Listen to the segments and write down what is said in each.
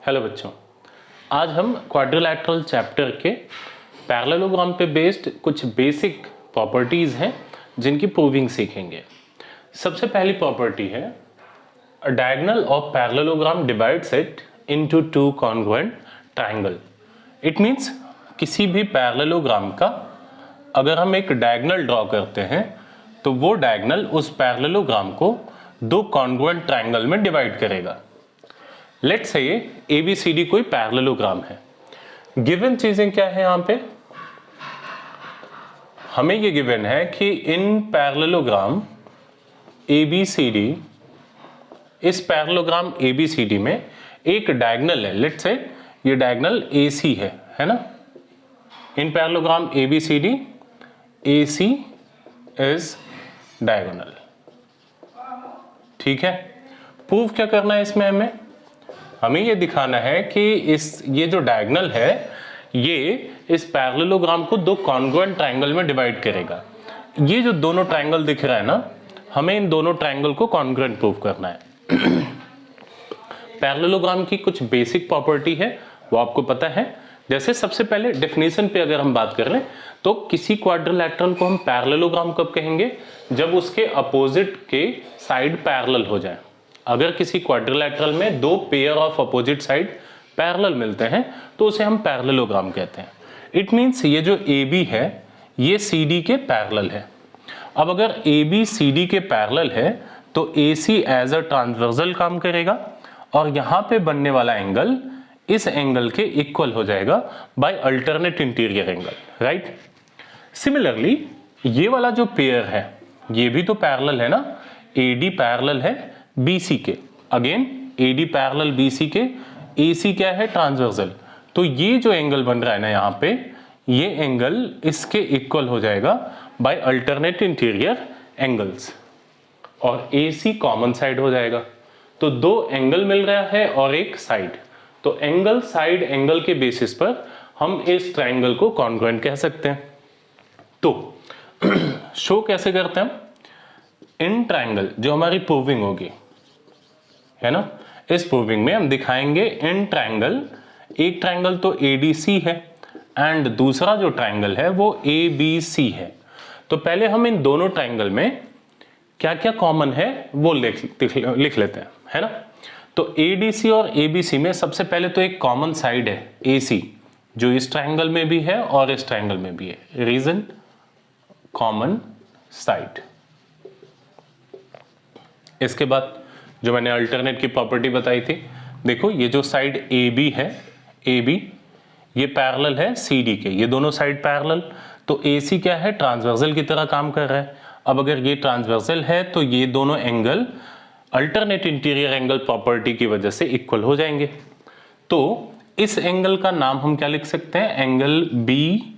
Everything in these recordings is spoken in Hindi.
हेलो बच्चों, आज हम क्वाड्रिलैटरल चैप्टर के पैरेललोग्राम पे बेस्ड कुछ बेसिक प्रॉपर्टीज़ हैं जिनकी प्रूविंग सीखेंगे। सबसे पहली प्रॉपर्टी है अ diagonal of parallelogram divides it into two congruent triangle. It means किसी भी पैरेललोग्राम का अगर हम एक डायगोनल ड्रॉ करते हैं तो वो डायगोनल उस पैरेललोग्राम को दो कॉन्ग्रुएंट ट्रायंगल में डिवाइड करेगा। लेट्स से ये ABCD कोई पैरेललोग्राम है। गिवन चीजें क्या है यहां पे, हमें ये गिवन है कि इन पैरेललोग्राम ABCD, इस पैरेललोग्राम ABCD में एक डायगोनल है। लेट्स से ये डायगोनल AC है ना। इन parallelogram ABCD AC is diagonal. ठीक है, प्रूव क्या करना है इसमें, हमें ये दिखाना है कि ये जो डायगोनल है ये इस पैरेललोग्राम को दो कॉन्ग्रुएंट ट्रायंगल में डिवाइड करेगा। ये जो दोनों ट्रायंगल दिख रहा है ना, हमें इन दोनों ट्रायंगल को कॉन्ग्रुएंट प्रूव करना है। पैरेललोग्राम की कुछ बेसिक प्रॉपर्टी है वो आपको पता है। जैसे सबसे पहले डेफिनेशन पे अगर हम बात कर रहे हैं तो किसी क्वाड्रिलैटरल को हम पैरेललोग्राम कब कहेंगे, जब उसके अपोजिट के साइड पैरेलल हो जाए। अगर किसी क्वाड्रिलैटरल में दो pair of opposite side parallel मिलते हैं तो उसे हम पैरेललोग्राम कहते हैं। इट मींस ये जो AB है ये CD के पैरेलल है। अब अगर AB CD के पैरेलल है तो AC एज अ ट्रांसवर्सल काम करेगा और यहाँ पे बनने वाला एंगल इस एंगल के इक्वल हो जाएगा by alternate interior angle, right. Similarly ये वाला जो पेयर है ये भी तो पैरेलल है ना, AD पैरेलल है BC के, अगेन AD पैरेलल BC के, AC क्या है ट्रांसवर्सल। तो ये जो एंगल बन रहा है ना यहाँ पे, ये एंगल इसके इक्वल हो जाएगा बाय अल्टरनेट इंटीरियर एंगल्स और AC कॉमन साइड हो जाएगा। तो दो एंगल मिल रहा है और एक साइड, तो एंगल साइड एंगल के बेसिस पर हम इस ट्रायंगल को कॉन्ग्रुएंट कह सकते हैं। तो शो कैसे करते हैं, इन ट्रायंगल जो हमारी प्रूविंग होगी है ना, इस प्रूविंग में हम दिखाएंगे इन ट्रायंगल, एक ट्रायंगल तो ADC है एंड दूसरा जो ट्रायंगल है वो ABC है। तो पहले हम इन दोनों ट्रायंगल में क्या क्या कॉमन है वो लिख लेते हैं, है ना। तो ADC और ABC में सबसे पहले तो एक कॉमन साइड है AC, जो इस ट्रायंगल में भी है और इस ट्रायंगल में भी है। Reason common side. इसके बाद जो मैंने अल्टरनेट की प्रॉपर्टी बताई थी, देखो ये जो साइड AB है, AB ये पैरेलल है CD के, ये दोनों साइड पैरेलल, तो AC क्या है ट्रांसवर्सल की तरह काम कर रहा है। अब अगर ये ट्रांसवर्सल है तो ये दोनों angle alternate interior angle property की वजह से इक्वल हो जाएंगे। तो इस एंगल का नाम हम क्या लिख सकते हैं, एंगल BAC,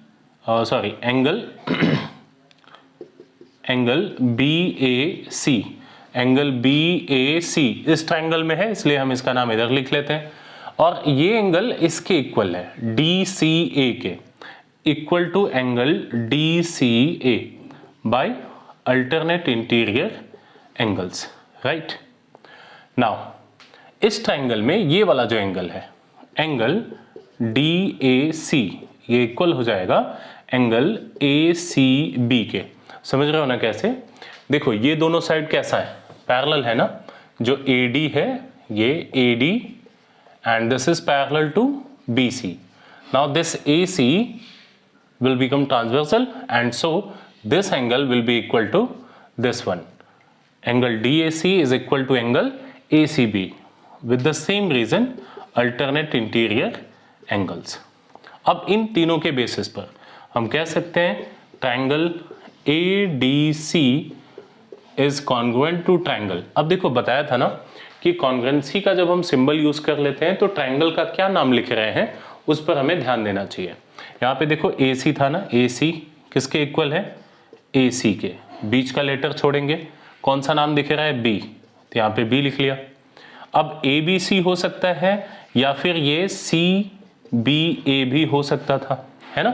एंगल BAC इस ट्रायंगल में है इसलिए हम इसका नाम इधर लिख लेते हैं। और ये एंगल इसके इक्वल है DCA के, equal to angle DCA by alternate interior angles, right. Now इस ट्रायंगल में ये वाला जो एंगल है एंगल DAC, ये इक्वल हो जाएगा एंगल ACB के। समझ रहे हो ना कैसे, देखो ये दोनों साइड कैसा है पैरेलल है ना, जो AD है ये AD and this is parallel to BC. Now this AC will become transversal and so this angle will be equal to this one. Angle DAC is equal to angle ACB with the same reason alternate interior angles. अब इन तीनों के बेसिस पर हम कह सकते हैं triangle ADC is congruent to triangle. अब देखो बताया था ना कि कॉन्ग्रुएंसी का जब हम सिंबल यूज कर लेते हैं तो ट्रायंगल का क्या नाम लिख रहे हैं उस पर हमें ध्यान देना चाहिए। यहाँ पे देखो AC था ना, AC किसके इक्वल है AC के, बीच का लेटर छोड़ेंगे, कौन सा नाम दिख रहा है B, तो यहाँ पे B लिख लिया। अब ABC हो सकता है या फिर ये CBA भी हो सकता था, है ना।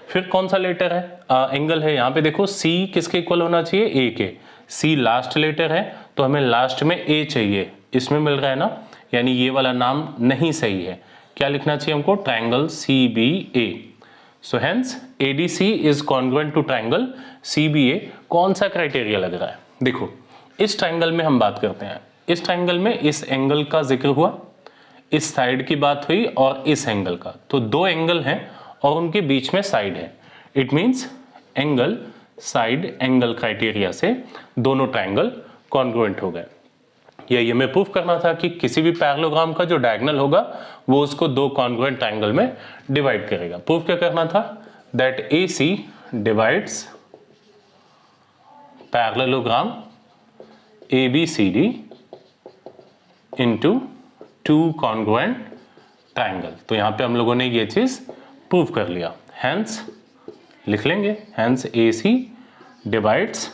फिर कौन सा लेटर है एंगल है, यहाँ पे देखो C किसके इक्वल होना चाहिए A के, C लास्ट लेटर है तो हमें लास्ट में A चाहिए, इसमें मिल रहा है ना यानी ये वाला नाम नहीं सही है। क्या लिखना चाहिए हमको? Triangle CBA। So hence ADC is congruent to triangle CBA। कौन सा क्राइटेरिया लग रहा है? देखो, इस ट्रायंगल में हम बात करते हैं, इस ट्रायंगल में इस एंगल का जिक्र हुआ, इस साइड की बात हुई और इस एंगल का। तो दो एंगल हैं और उनके बीच में साइड है। It means angle side angle criteria से दोनों ट्रायंगल कॉन्ग्रुएंट हो गए। ये हमें प्रूफ करना था कि किसी भी पैरेललोग्राम का जो डायगोनल होगा वो उसको दो कॉन्ग्रुएंट ट्रायंगल में डिवाइड करेगा। प्रूफ क्या करना था? That AC divides parallelogram ABCD into two congruent triangle. तो यहां पे हम लोगों ने ये चीज प्रूव कर लिया। हेंस लिख लेंगे, hence AC divides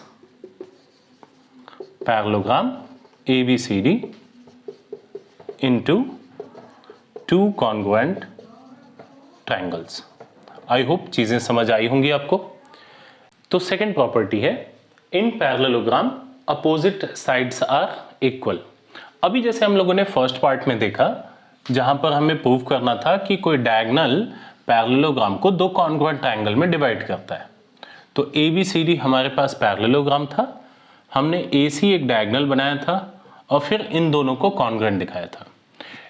parallelogram ABCD into two congruent triangles। I hope चीजें समझ आई होंगी आपको। तो सेकेंड प्रॉपर्टी है, in parallelogram opposite sides are equal. अभी जैसे हम लोगों ने फर्स्ट पार्ट में देखा जहां पर हमें प्रूव करना था कि कोई डायगोनल पैरेललोग्राम को दो कॉन्ग्रुएंट ट्रायंगल में डिवाइड करता है। तो ABCD हमारे पास पैरेललोग्राम था, हमने AC एक डायगोनल बनाया था और फिर इन दोनों को कॉन्ग्रुएंट दिखाया था।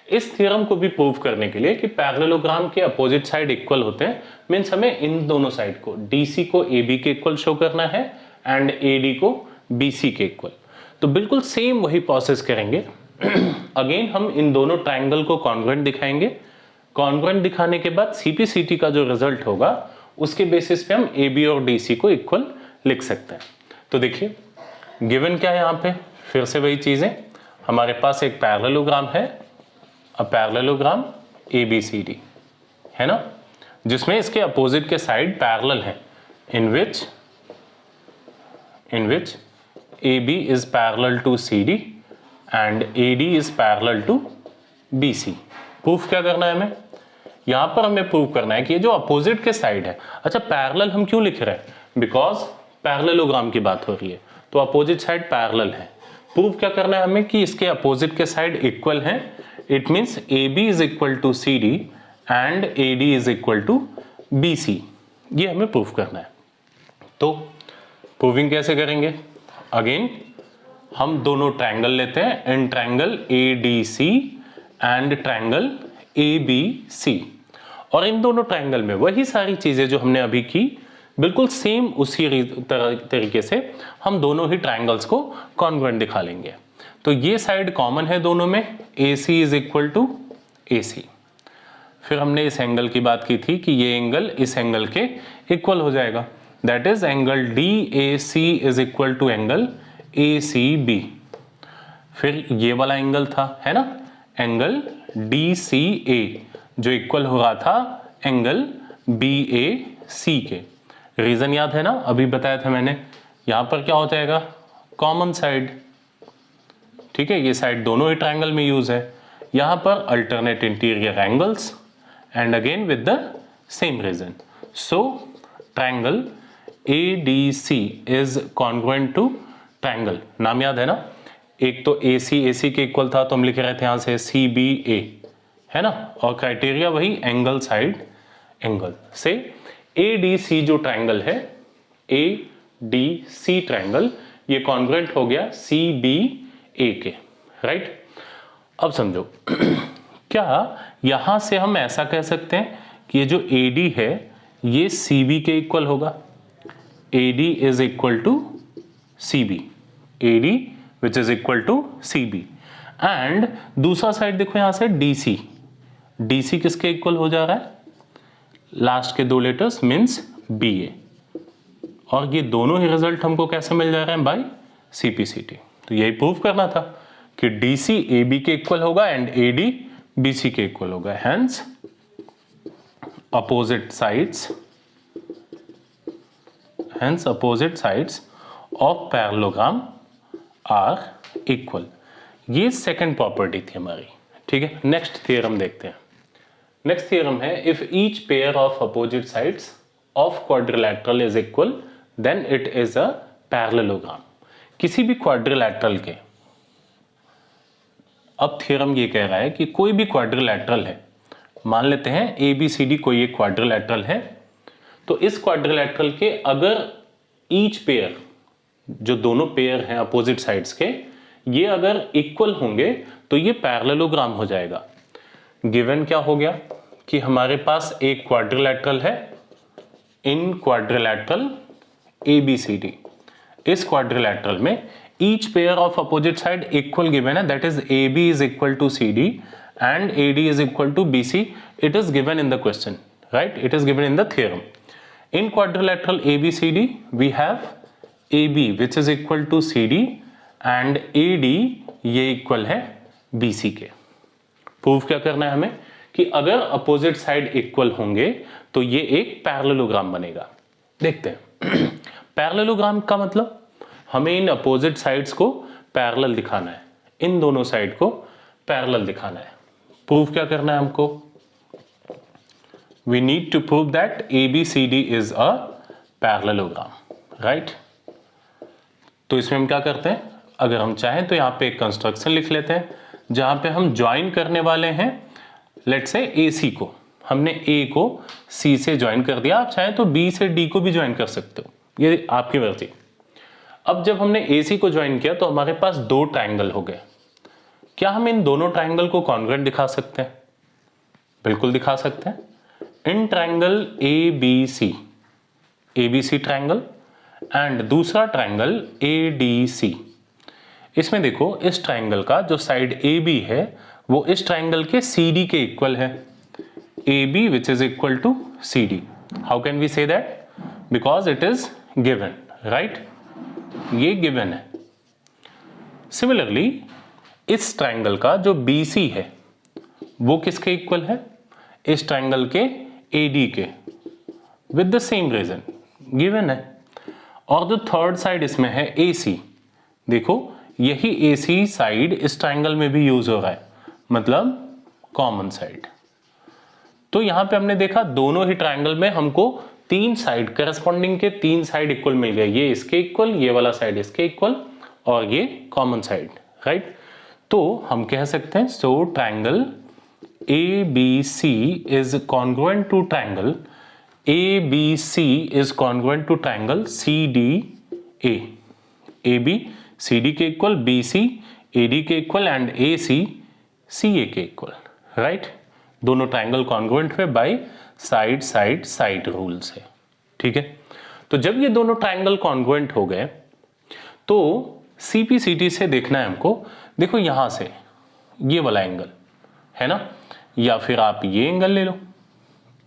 इस थ्योरम को भी प्रूव करने के लिए कि पैरेललोग्राम के अपोजिट साइड इक्वल होते हैं, मीन्स हमें इन दोनों साइड को DC को AB के इक्वल शो करना है एंड AD को BC के इक्वल। तो बिल्कुल सेम वही प्रोसेस करेंगे। अगेन हम इन दोनों ट्रायंगल को कॉन्ग्रुएंट दिखाएंगे। कॉन्ग्रुएंट दिखाने के बाद CPCT का जो रिजल्ट होगा उसके बेसिस पे हम AB और DC को इक्वल लिख सकते हैं। तो देखिए गिवन क्या है यहाँ पे, फिर से वही चीजें, हमारे पास एक पैरेललोग्राम है, अ पैरेललोग्राम ABCD है ना, जिसमें इसके अपोजिट के साइड पैरेलल हैं, इन विच AB is parallel to CD and AD is parallel to BC। Proof क्या करना है हमें? यहां पर हमें प्रूव करना है कि ये जो अपोजिट के साइड है, अच्छा पैरेलल हम क्यों लिख रहे हैं? बिकॉज पैरेललोग्राम की बात हो रही है तो अपोजिट साइड पैरेलल है। प्रूफ क्या करना है हमें कि इसके अपोजिट के साइड इक्वल हैं। It means AB is equal to CD and AD is equal to BC। ये हमें प्रूफ करना है। तो प्रूविंग कैसे करेंगे? अगेन हम दोनों ट्रायंगल लेते हैं, in triangle ADC and triangle ABC, और इन दोनों ट्रायंगल में वही सारी चीजें जो हमने अभी की बिल्कुल सेम उसी तरीके से हम दोनों ही ट्रायंगल्स को कॉन्ग्रुएंट दिखा लेंगे। तो ये साइड कॉमन है दोनों में, AC is equal to AC। फिर हमने इस एंगल की बात की थी कि ये एंगल इस एंगल के इक्वल हो जाएगा, that is angle DAC is equal to angle ACB। फिर ये वाला एंगल था, है ना, एंगल DCA जो इक्वल हो रहा था एंगल BAC के। रीजन याद है ना, अभी बताया था मैंने, यहां पर क्या हो जाएगा? Common side. ठीक है, ये साइड दोनों ही ट्रायंगल में यूज है। यहां पर alternate interior angles and again with the same reason. So triangle ADC is congruent to triangle, नाम याद है ना, एक तो AC के इक्वल था तो हम लिख रहे थे यहां से CBA, है ना, और क्राइटेरिया वही एंगल साइड एंगल से ADC जो ट्रायंगल है, ADC ट्रायंगल, ये कॉन्ग्रुएंट हो गया CBA के, राइट। अब समझो क्या यहां से हम ऐसा कह सकते हैं कि ये जो AD है ये CB के इक्वल होगा? AD is equal to CB, AD which is equal to CB। And दूसरा साइड देखो यहां से DC किसके इक्वल हो जा रहा है? लास्ट के दो लेटर्स मीन्स BA, और ये दोनों ही रिजल्ट हमको कैसे मिल जा रहे हैं? By CPCT। तो यही प्रूव करना था कि DC AB के इक्वल होगा एंड AD BC के इक्वल होगा। Hence opposite sides of parallelogram are equal. ये सेकंड प्रॉपर्टी थी हमारी, ठीक है। नेक्स्ट थ्योरम देखते हैं। नेक्स्ट थ्योरम है, if each pair of opposite sides of quadrilateral is equal then it is a parallelogram. किसी भी क्वाड्रिलैटरल के अब थ्योरम ये कह रहा है कि कोई भी क्वाड्रिलैटरल है, मान लेते हैं ABCD कोई एक क्वाड्रिलैटरल है, तो इस क्वाड्रिलैटरल के अगर ईच पेयर, जो दोनों पेयर हैं अपोजिट साइड्स के, ये अगर इक्वल होंगे तो ये पैरेललोग्राम हो जाएगा। गिवन क्या हो गया कि हमारे पास एक क्वाड्रिलैटरल है इन क्वाड्रिलैटरल ABCD। इस क्वाड्रिलैटरल में each pair of opposite side equal given है, that is AB is equal to CD and AD is equal to BC. It is given in the question, right? It is given in the theorem. In quadrilateral ABCD we have AB which is equal to CD and AD ये इक्वल है BC के। प्रूफ क्या करना है हमें कि अगर अपोजिट साइड इक्वल होंगे तो ये एक पैरेललोग्राम बनेगा। देखते हैं पैरेललोग्राम का मतलब हमें इन अपोजिट साइड्स को पैरेलल दिखाना है, इन दोनों साइड को पैरेलल दिखाना है। प्रूफ क्या करना है हमको, we need to prove that ABCD is a parallelogram, right. तो इसमें हम क्या करते हैं, अगर हम चाहें तो यहाँ पे एक कंस्ट्रक्शन लिख लेते हैं जहां पे हम ज्वाइन करने वाले हैं लेट्स से AC को, हमने A को C से ज्वाइन कर दिया, आप चाहें तो B से D को भी ज्वाइन कर सकते हो, ये आपकी मर्जी। अब जब हमने AC को ज्वाइन किया तो हमारे पास दो ट्रायंगल हो गए। क्या हम इन दोनों ट्रायंगल को कॉन्ग्रुएंट दिखा सकते हैं? बिल्कुल दिखा सकते हैं। In triangle ABC triangle and दूसरा ट्रायंगल ADC, इसमें देखो इस ट्रायंगल का जो साइड AB है वो इस ट्रायंगल के CD के इक्वल है, AB which is equal to CD. How can we say that? Because it is given, right? ये गिवन है। सिमिलरली इस ट्रायंगल का जो BC है वो किसके इक्वल है, इस ट्रायंगल के AD के, with the same reason given है। और जो थर्ड साइड इसमें है AC, देखो यही AC साइड इस ट्रायंगल में भी यूज हो रहा है, मतलब कॉमन साइड। तो यहां पे हमने देखा दोनों ही ट्रायंगल में हमको तीन साइड करस्पॉन्डिंग के तीन साइड इक्वल मिल गए, ये इसके इक्वल, ये वाला साइड इसके इक्वल और ये कॉमन साइड, राइट। तो हम कह सकते हैं so triangle ABC is congruent to triangle ABC is congruent to triangle CDA। AB CD के इक्वल, BC AD के इक्वल एंड AC CA के इक्वल, राइट। दोनों ट्रायंगल कॉन्ग्रुएंट हुए by side side side rule से, ठीक है। तो जब ये दोनों ट्रायंगल कॉन्ग्रुएंट हो गए तो CPCT से देखना है हमको, देखो यहां से ये वाला एंगल है ना, या फिर आप ये एंगल ले लो,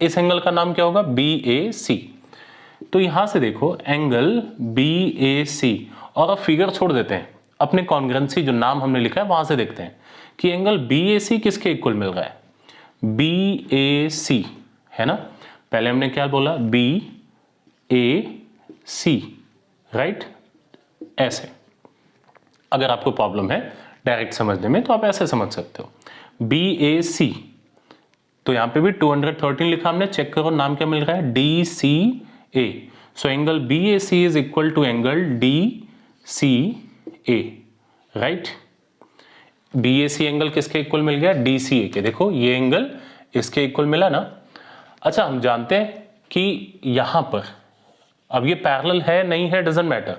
इस एंगल का नाम क्या होगा, BAC। तो यहां से देखो एंगल BAC, और अब फिगर छोड़ देते हैं, अपने कॉन्ग्रुएंसी जो नाम हमने लिखा है वहां से देखते हैं कि एंगल BAC किसके इक्वल मिल रहा है, BAC है ना। पहले हमने क्या बोला, BAC, राइट। ऐसे अगर आपको प्रॉब्लम है डायरेक्ट समझने में तो आप ऐसे समझ सकते हो, BAC। तो यहां पे भी 213 लिखा हमने, चेक करो नाम क्या मिल रहा है, DCA। So angle BAC is equal to angle DCA, right. BAC angle किसके इक्वल मिल गया, DCA के। देखो ये एंगल इसके इक्वल मिला ना। अच्छा हम जानते हैं कि यहां पर अब ये पैरेलल है नहीं है डजंट मैटर,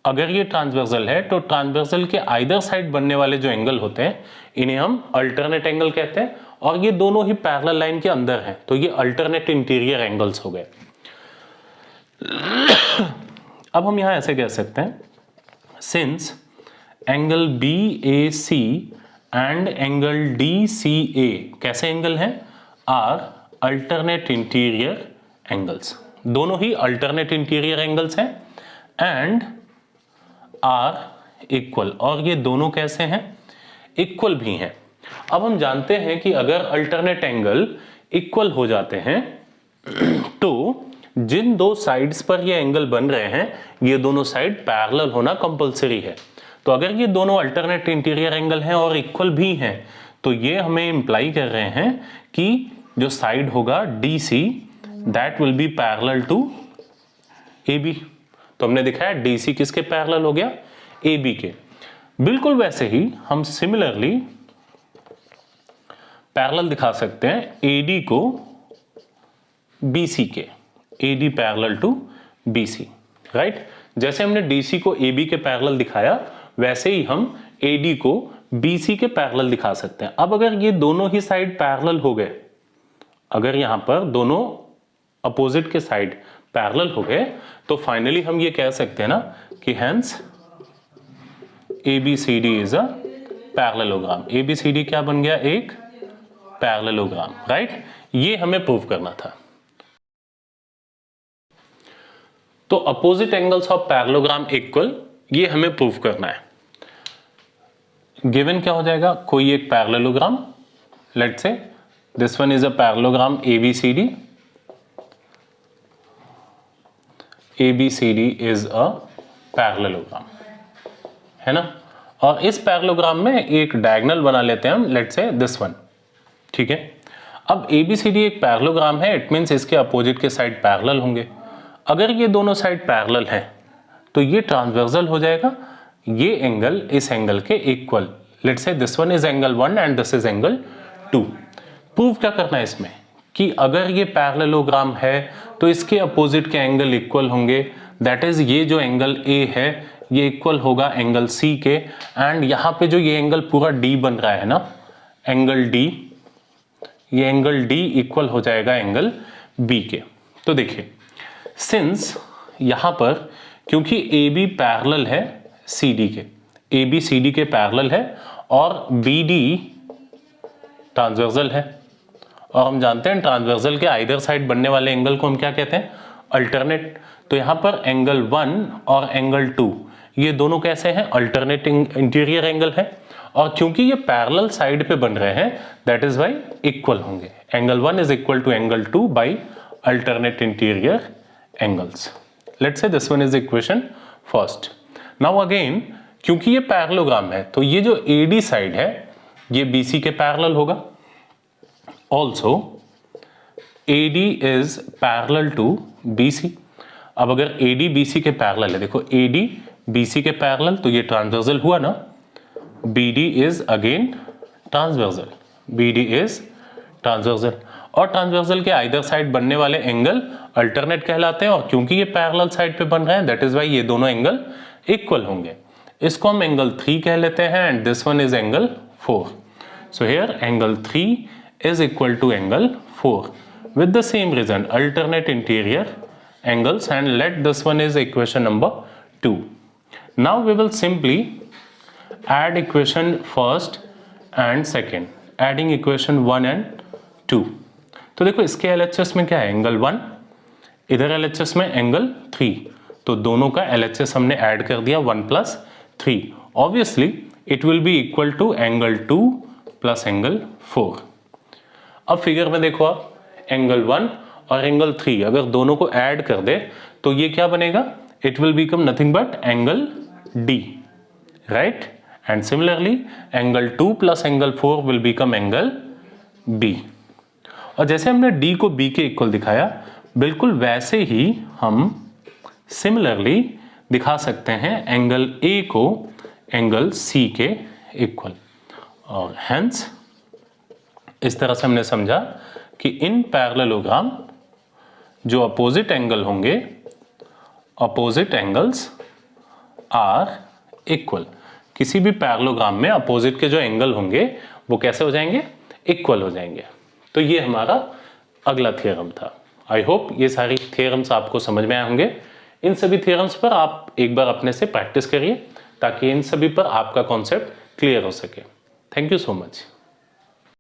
अगर ये ट्रांसवर्सल है तो ट्रांसवर्सल के आइदर साइड बनने वाले जो एंगल होते हैं इन्हें हम अल्टरनेट एंगल कहते हैं, और ये दोनों ही पैरेलल लाइन के अंदर हैं तो ये अल्टरनेट इंटीरियर एंगल्स हो गए। अब हम यहां ऐसे कह सकते हैं, since angle BAC and angle DCA कैसे एंगल हैं, आर अल्टरनेट इंटीरियर एंगल्स, दोनों ही अल्टरनेट इंटीरियर एंगल्स हैं एंड आर इक्वल, और ये दोनों कैसे हैं, इक्वल भी हैं। अब हम जानते हैं कि अगर अल्टरनेट एंगल इक्वल हो जाते हैं तो जिन दो साइड्स पर ये एंगल बन रहे हैं ये दोनों साइड पैरेलल होना कंपलसरी है। तो अगर ये दोनों अल्टरनेट इंटीरियर एंगल हैं और इक्वल भी हैं तो ये हमें इंप्लाई कर रहे हैं कि जो साइड होगा DC that will be parallel to AB। तो हमने दिखाया DC किसके पैरेलल हो गया, AB के। बिल्कुल वैसे ही हम सिमिलरली पैरेलल दिखा सकते हैं AD को BC के, AD parallel to BC, right. जैसे हमने DC को AB के पैरेलल दिखाया वैसे ही हम AD को BC के पैरेलल दिखा सकते हैं। अब अगर ये दोनों ही साइड पैरेलल हो गए, अगर यहां पर दोनों अपोजिट के साइड पैरेलल हो गए तो फाइनली हम ये कह सकते हैं ना कि hence ABCD is a parallelogram. ABCD क्या बन गया? एक पैरेललोग्राम, राइट। ये हमें प्रूव करना था। तो opposite angles of parallelogram equal, ये हमें प्रूव करना है। गिवन क्या हो जाएगा? कोई एक parallelogram, let's say this one is a parallelogram ABCD, ABCD is a parallelogram, है ना। और इस पैरेललोग्राम में एक डायगोनल बना लेते हैं हम, लेट्स से दिस वन, ठीक है। अब ABCD एक पैरेललोग्राम है, इट मींस इसके अपोजिट के साइड पैरेलल होंगे। अगर ये दोनों साइड पैरेलल हैं तो ये ट्रांसवर्सल हो जाएगा, ये एंगल इस एंगल के equal, let's say this one is angle 1 and this is angle 2। Prove क्या करना है इसमें कि अगर ये पैरेललोग्राम है तो इसके अपोजिट के एंगल इक्वल होंगे, दैट इज ये जो एंगल A है ये इक्वल होगा एंगल C के, एंड यहाँ पे जो ये एंगल पूरा D बन रहा है ना, एंगल D, ये एंगल D इक्वल हो जाएगा एंगल B के। तो देखिए सिंस यहाँ पर क्योंकि AB पैरेलल है CD के, AB CD के पैरेलल है और BD ट्रांसवर्सल है, और हम जानते हैं ट्रांसवर्सल के आइदर साइड बनने वाले एंगल को हम क्या कहते हैं? अल्टरनेट। तो यहाँ पर एंगल 1 और एंगल 2 ये दोनों कैसे हैं? अल्टरनेट इंटीरियर एंगल है, और क्योंकि ये पैरेलल साइड पे बन रहे हैं दैट इज वाई इक्वल होंगे। Angle 1 is equal to angle 2 by alternate interior angles. Let's say this one is equation first. Now again क्योंकि ये पैरेललोग्राम है तो ये जो AD साइड है ये BC के पैरेलल होगा। Also AD is parallel to BC। अब अगर AD BC के पैरेलल है, देखो AD BC के पैरेलल तो ये ट्रांसवर्सल हुआ ना, BD is again transversal, BD is transversal, और ट्रांसवर्सल के आइदर साइड बनने वाले एंगल अल्टरनेट कहलाते हैं, और क्योंकि ये पैरेलल साइड पे बन रहे हैं दैट इज वाई ये दोनों एंगल इक्वल होंगे। इसको हम एंगल 3 कह लेते हैं and this one is angle 4। So here angle 3 is equal to angle 4 with the same result, alternate interior angles, and let this one is equation number 2. Now we will simply add equation first and second, adding equation 1 and 2. तो देखो इसके LHS में क्या है? एंगल 1, इधर LHS में एंगल 3, तो दोनों का LHS हमने ऐड कर दिया 1 + 3। Obviously it will be equal to angle 2 + angle 4। अब फिगर में देखो आप, एंगल 1 और एंगल 3 अगर दोनों को ऐड कर दे तो ये क्या बनेगा? It will become nothing but angle D, right. And similarly angle 2 + angle 4 will become angle B। और जैसे हमने D को B के इक्वल दिखाया, बिल्कुल वैसे ही हम सिमिलरली दिखा सकते हैं एंगल A को एंगल C के इक्वल। और हेंस इस तरह से हमने समझा कि इन पैरेललोग्राम जो अपोजिट एंगल होंगे, अपोजिट एंगल्स आर इक्वल। किसी भी पैरेललोग्राम में अपोजिट के जो एंगल होंगे वो कैसे हो जाएंगे? इक्वल हो जाएंगे। तो ये हमारा अगला थ्योरम था। आई होप ये सारी थ्योरम्स आपको समझ में आए होंगे। इन सभी थ्योरम्स पर आप एक बार अपने से प्रैक्टिस करिए ताकि इन सभी पर आपका कॉन्सेप्ट क्लियर हो सके। Thank you so much.